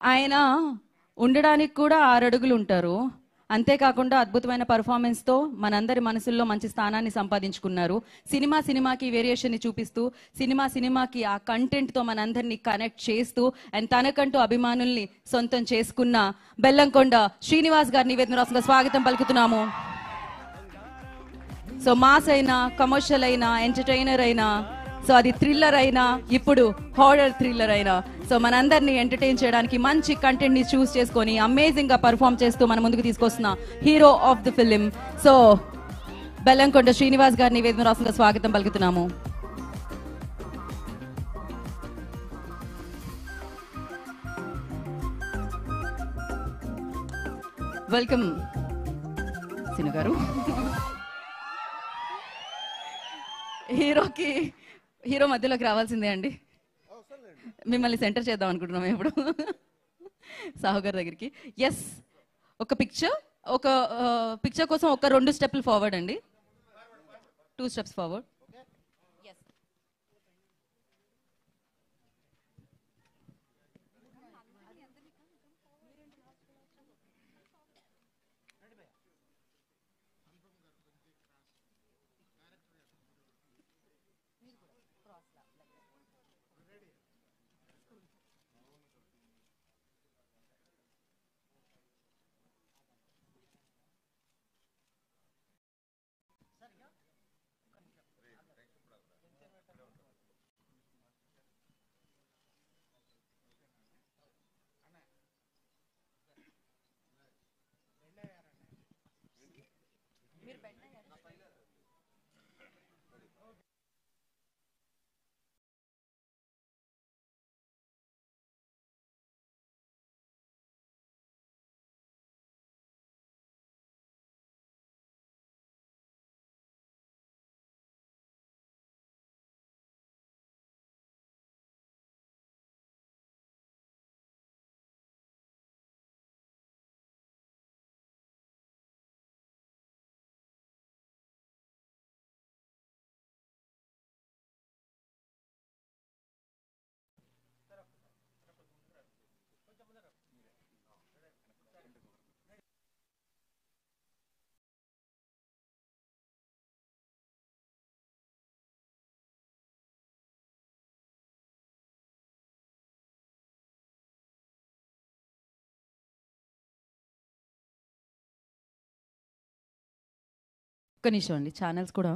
ఆయన ఉండడానికి కూడా 6 అడుగులు ఉంటారు. అంతేకాకుండా అద్భుతమైన పర్ఫార్మెన్స్తో మనందరి మనసుల్లో మంచి స్థానాన్ని సంపాదించుకున్నారు. సినిమాకి వేరియేషన్ని చూపిస్తూ సినిమాకి ఆ కంటెంట్తో మనందరినీ కనెక్ట్ చేస్తూ అండ్ తనకంటూ అభిమానుల్ని సొంతం చేసుకున్న బెల్లంకొండ శ్రీనివాస్ గారిని వేదికగా స్వాగతం పలుకుతున్నాము. సో మాస్ అయినా, కమర్షియల్ అయినా, ఎంటర్టైనర్ అయినా, సో అది థ్రిల్లర్ అయినా, ఇప్పుడు హారర్ థ్రిల్లర్ అయినా, సో మనందరినీ ఎంటర్టైన్ చేయడానికి మంచి కంటెంట్ ని చూస్ చేసుకొని అమేజింగ్ గా పర్ఫామ్ చేస్తూ మన ముందుకు తీసుకొస్తున్న hero of the film so Bellamkonda Srinivas గారిని వేదికగా స్వాగతం పలుకుతున్నాము. వెల్కమ్ సిను గారు. హీరో మధ్యలోకి రావాల్సిందే అండి. మిమ్మల్ని సెంటర్ చేద్దాం అనుకుంటున్నాం ఇప్పుడు సాహు గారి దగ్గరికి. ఎస్, ఒక పిక్చర్ కోసం ఒక 2 స్టెప్లు ఫార్వర్డ్ అండి. 2 స్టెప్స్ ఫార్వర్డ్. ఒక్క నిమిషం అండి, ఛానల్స్ కూడా